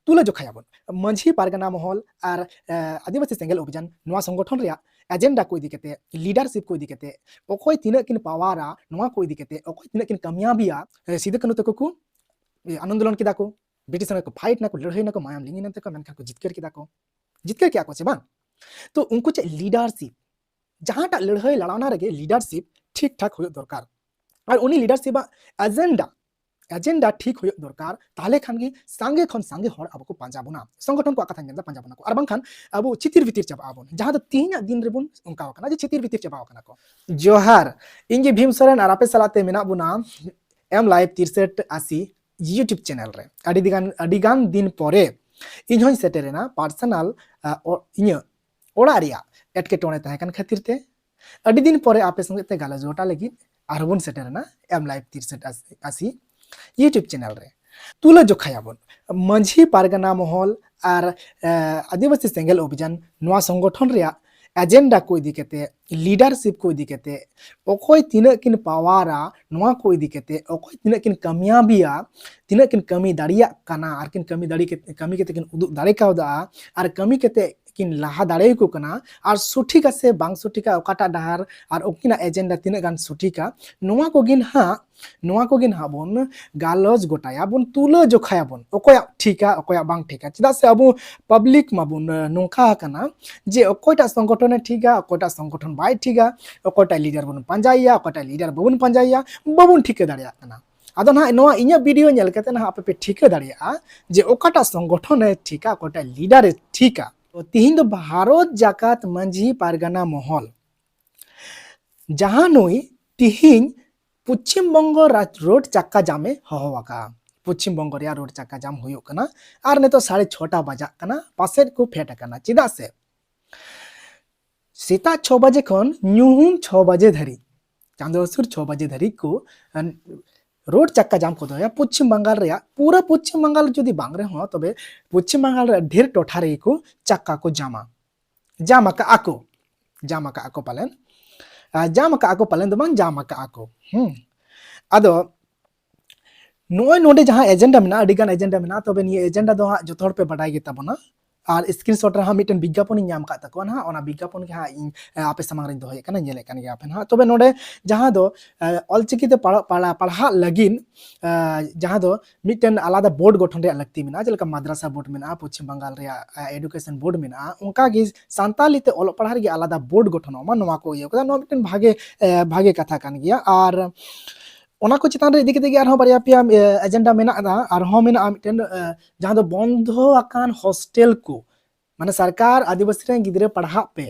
तुला जोखायाबन मंझी पारगना महल और आदिवासी सेंगेल अभियान नवा संगठन रे एजेंडा को इदी कते लीडरशिप को इदी कते अखय तिना किन पावारा नवा को इदी कते अखय तिना किन कामयाबिया सिदे कानू तको को आंदोलन किदा को ब्रिटिश को फाइट ना को लड़ाई ना को मायाम लिंगी नते को मेनखा को जितकर किदा को जितकर क्या को से बांग तो उनको चे लीडरशिप जहांटा लड़ाई लड़ाना रगे लीडरशिप ठीक ठाक हो दरकार और उनी लीडरशिप एजेंडा ठीक हो दरकार ताले खान गे सांगे खन सांगे हर अब को पांजा बना संगठन को कथा नेदा पांजा बना को और खान अब चितिर भितिर चाबा आबन जहां तो तीन दिन रे बन उनका कना जे चितिर भितिर चाबा कना को जोहार इंगे भीम सरन और आपे सलाते मेना बुना एम लाइव 6380 यूट्यूब चैनल रे अडिगान दिन परे इन होई सेटेरेना पर्सनल इन्य ओड़ा रिया एटकेटोने तहकन खातिर ते अडी दिन परे आपे संगे ते गाला जोटा लगी आरबन सेटेरेना एम लाइव 6380 यूट्यूब चैनल रे तुला जोखायाबन मंझी पारगना महल और आदिवासी सेंगेल अभियान नवा संगठन रे एजेंडा को इदी कते लीडरशिप को इदी कते अखय तिना किन पावारा नवा को इदी कते अखय तिना किन कामयाबिया तिना किन कमी दाड़िया काना आर किन कमी दाड़ी के कमी कते किन उदुग दाड़े कावदा आर कमी कते किन लाहा दाड़े को कना और सुठिका से बांग सुठिका ओकाटा डहार और ओकिना एजेंडा तिना गान सुठिका नवा को गिन हा बन गालज गोटाया बन तुला जोखाया बन ओकोया ठीका ओकोया बांग ठीका चिदा से अब पब्लिक माबुन नोखा कना जे ओकोटा संगठन ठीका ओकोटा संगठन बाय ठीका ओकोटा लीडर बन पंजाइया ओकोटा लीडर बबुन पंजाइया बबुन ठीके दाड़िया कना आदो ना नवा इnya वीडियो नेल कते ना आपे पे ठीके दाड़िया जे ओकाटा संगठन है ठीका ओकोटा लीडर है ठीका तो तिहिन दो भारत जाकात मंझी पारगना महल जहां नई तिहिन पश्चिम बंग रोड चक्का जामे हवाका पश्चिम बंग रे रोड चक्का जाम हुयो कना और ने तो 6:30 बजा कना पासे को फेट कना चिदा से सेता 6 बजे खन न्यूहुम 6 बजे धरी चांदोसुर 6 बजे धरी को रोड चक्का जाम को दोया पश्चिम बंगाल रे पूरा पश्चिम बंगाल जदि बांग रे हो तबे पश्चिम बंगाल रे ढेर टोठा रे को चक्का को जामा का आको पालन दो बांग जामा का आको आदो नोय नोडे जहां एजेंडा मेना अडिगान एजेंडा मेना तबे नि एजेंडा दो जो थोड़ पे बढ़ाई गे तबना और स्क्रीनशॉट रे हा मिटन विज्ञापन नाम का तको ना ओना विज्ञापन के हा आपे समांग रे दोहे कना नेले कन गे आपन हा तबे नोडे जहां दो ऑलचिकी ते पढ़ा लगिन जहां दो मिटन आलादा बोर्ड गठन रे लगती मेना जलका मद्रासा बोर्ड मेना पश्चिम बंगाल रे एडुकेशन बोर्ड मेना उनका गे सांताली ते ओल पढ़ा रे आलादा बोर्ड गठन मा नवा को यो नो मिटन भागे कथा कन गया और ओना को चितान रे इदी कते आर बारिया पिया एजेंडा मेना और हो मेना मिटन जहां दो बंधो आकान हॉस्टल को माने सरकार आदिवासी रे गिदरे पढ़ा पे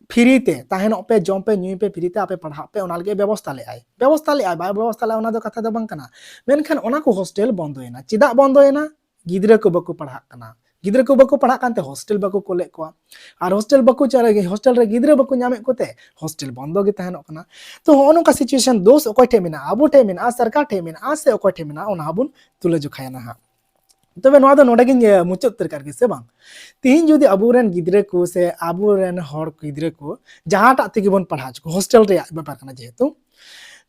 फ्री ते ताहेन पे जम पे न्यू पे फ्री ते आपे पढ़ा पे ओना लगे व्यवस्था ले आय बाय व्यवस्था ले ओना दो कथा दो बंग कना मेनखान ओना को हॉस्टल बंद होइना चिदा बंद होइना गिदरे को बको पढ़ा कना गिदरे को बको पढ़ा कानते हॉस्टल बको कोले को और हॉस्टल बको चले हॉस्टल रे गिदरे बको नामे कोते हॉस्टल बंद गे तहनो कना तो होनो का सिचुएशन दोस ओकोय ठे मेना आबो ठे मेना सरकार ठे मेना से ओकोय ठे मेना ओना हाबुन तुले जुखायना हा तबे नोआ दो नोडे गिन मुचत तरकार गे से बांग तिहिन जदि अबुरेन गिदरे को से अबुरेन हर गिदरे को जहाटा तेगे बन पढ़ा को हॉस्टल रे व्यापार कना जेतु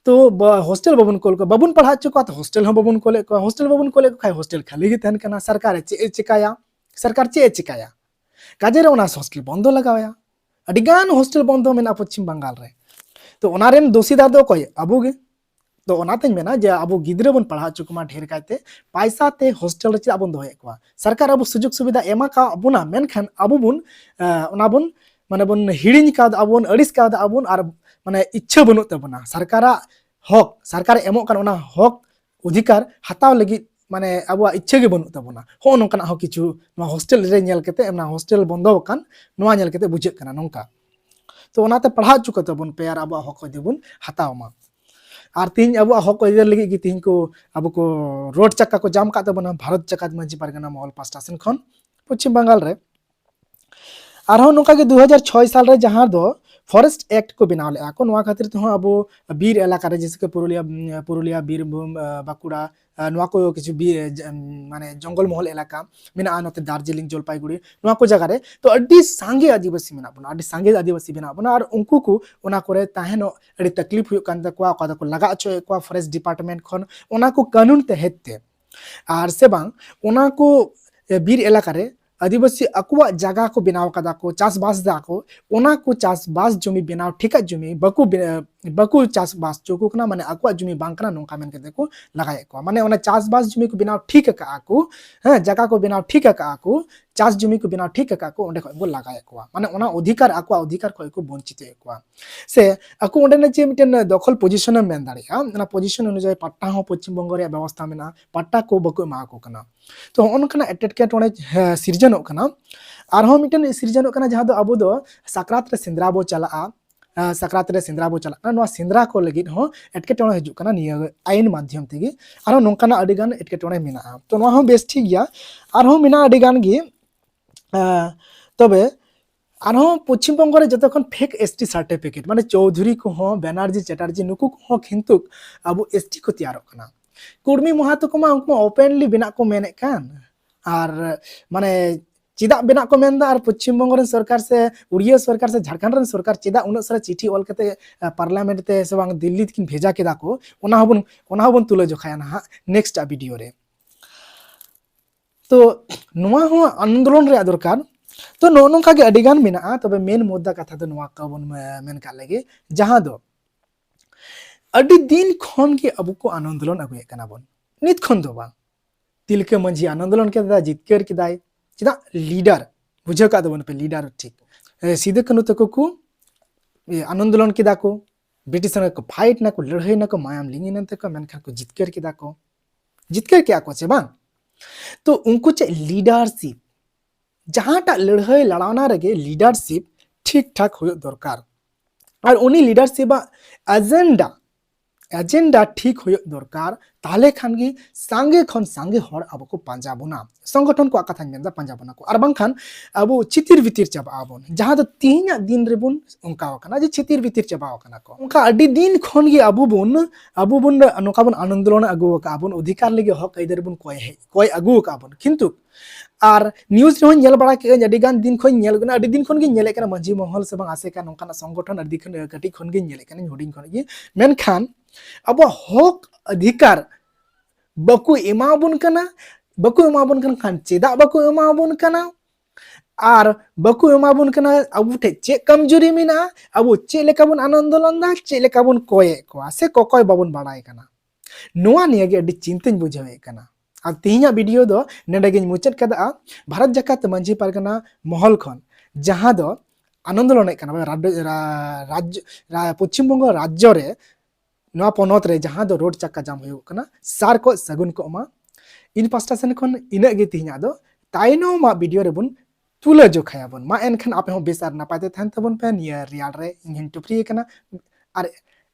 तो हॉस्टल बबुन पढ़ा चुका तो हॉस्टल हम बबुन कोले को खाय हॉस्टल खाली गे तहन कना सरकार चे चिकाया काजे रे ओना हॉस्टल बंद लगाया अडिगान हॉस्टल बंद मेना पश्चिम बंगाल रे तो ओनारेन दोषीदार दो कोई अबु गे तो ओनाते मेना जे अबु गिदरे बन पढ़ा चुकमा ढेर कायते पैसा ते हॉस्टल रे चे अबन दोहे को सरकार अबु सुजुग सुविधा एमा का अबुना मेनखान अबु बुन ओना बुन माने बुन हिडिन का अबुन अडिस का अबुन और माने इच्छा बनु तबना सरकारा हक सरकार एमो कान ओना हक अधिकार हताव लगी माने अब इच्छा गे बनु तबना हो नोकना हो किछु हॉस्टल रे नेल केते एमना हॉस्टल बंदो कान नोआ नेल केते बुझे कना नोंका तो ओनाते पढ़ा चुका तबन पेयार अब हक देबुन हतावमा और तीन अब हक इधर लगी कि तीन को अब को रोड चक्का को जाम का तबना भारत चक्का मंझी पारगना महल पास्टा सेन खन पश्चिम बंगाल रे आरो नोका के 2006 साल रे जहां दो फॉरेस्ट एक्ट को बनाव ले को नोआ खातिर तो अब बीर इलाका रे जैसे पुरुलिया बीरभूम बाकुड़ा नोआ को किछु माने जंगल महल इलाका मेना नते दार्जिलिंग जलपाईगुड़ी नोआ को जगह रे तो अड्डी सांगे आदिवासी मेना बना अड्डी सांगे आदिवासी बना बना और उनको को ओना करे ताहेनो अड्डी तकलीफ हुयो कान तकवा का को लगा छ को फॉरेस्ट डिपार्टमेंट खन ओना को कानून तहत ते और से बांग ओना को बीर एलाका रे आदिवासी अकुआ जगह को बनाव कदा को चासबास दा को ओना को चासबास जमी बनाव ठिका जमी बकु चासबास चोको कना माने अकुआ जमी बांकना नोंका मेन कते को लगाए को माने ओना चासबास जमी को बनाव ठीक का को जगह को बनाव ठीक का को चास जमी को बनाव ठीक का को ओंडे को लगाए को माने ओना अधिकार अकुआ अधिकार को वंचित को से अकु ओंडे जे मिटन दखल पोजीशन मेन दाड़िया ना पोजीशन अनुसार पट्टा हो पश्चिम बंग रे व्यवस्था मेना पट्टा को बकु मा को कना तो उनका एटेटकेटोड़े सिरजनों कना आरहों मिटन सिरजनों कना जहां दो अब दो साक्रात रे सेंद्रा बो चला साक्रात रे सेंद्रा बो चला नोआ सेंद्रा को लगित हो एटकेटोड़े हिजुक कना निया आईन माध्यम तेगे आरो नोंकाना अडिगान एटकेटोड़े मेना तो नोआ हो बेस ठीक गया आरहों मेना अडिगान गी तबे आरहों पश्चिम बंग रे जतखन फेक एसटी सर्टिफिकेट माने चौधरी को हो बैनर्जी चैटार्जी नुकु को हो खिंतु अब एसटी को तैयार कना कुर्मी महातो को मा उनको ओपनली बिना को मेने कान और माने चिदा बिना को मेनदा और पश्चिम बंग रे सरकार से उड़िया सरकार से झारखंड रे सरकार चिदा उन सारा चिठी ऑल कते पार्लियामेंट ते से बांग दिल्ली किन भेजा केदा को ओना हबन तुले जोखाया ना नेक्स्ट वीडियो रे तो नुआ हो आंदोलन रे दरकार तो नोनोंका के अडिगान मेना तबे मेन मुद्दा कथा तो नुआ का बन मेन का लगे जहां दो अडी दिन खन के अब को आंदोलन अगुए कना बन नित खन दो बा तिलके मंझी आंदोलन के दा जितकर के दाय चिदा लीडर बुझे का दो बन पे लीडर ठीक सीधे कनु तको को आंदोलन के दा को ब्रिटिश को फाइट ना को लड़ाई ना को मायाम लिंगी नंते को मेन खा को जितकर के दा को जितकर के आको छे बा तो उनको चे लीडरशिप जहां टा लड़ाई लड़ाना रगे लीडरशिप ठीक ठाक हो दरकार और उनी लीडरशिप एजेंडा ठीक हो दरकार ताले खान गी सांगे खन सांगे हर अब को पांजा बोना संगठन को कथा मेनदा पांजा बोना को और बांखान अब चितिर वितिर चाबा आबोन जहां तो तीन दिन रे बुन उनका कना जे चितिर वितिर चाबा कना को उनका अडी दिन खन गी अबु बुन नोका बुन आंदोलन अगु का बुन अधिकार लगे हक इधर बुन कोय अगु का बुन किंतु और न्यूज रे नेल बड़ा के अडी गान दिन खन नेल गना अडी दिन खन गी नेले कना मंजी महल से बांग आसे का नोका संगठन अडी खन कटी खन गी नेले कना हुडिंग खन गी मेन खान अब हक अधिकार बकु एमाबुन कना खान चेदा बकु एमाबुन कना और बकु एमाबुन कना अब ठे चे कमजोरी मिना अब चे लेका बुन आंदोलन दा चे लेका बुन कोये को से कोकोय बाबुन बाड़ाय कना नोआ नियगे अडी चिंताñ बुझावे कना अब तिहिया वीडियो दो नेडेगिन मुचत कदा भारत जाकात मंझी पारगना महल खन जहां दो आंदोलन कना राज्य पश्चिम बंग राज्य रे नवा पनत रे जहां दो रोड चक्का जाम हो कना सार को सगुन को मा इन पास्टा सेन खन इना गे तिहिया दो ताइनो मा वीडियो रे बुन तुले जोखाया बन मा एनखन आपे हो बेसार नापाते थान तबन पे निया रियाल रे इन टुपरी कना और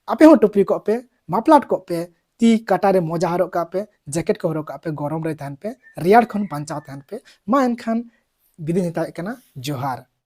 आपे हो टुपरी को पे मापलाट को पे ती काटा रे मोजा हरो का पे जैकेट को हरो का पे गरम रे थान पे रियाल खन पंचा थान पे मा एनखन बिदिन ताय कना जोहार।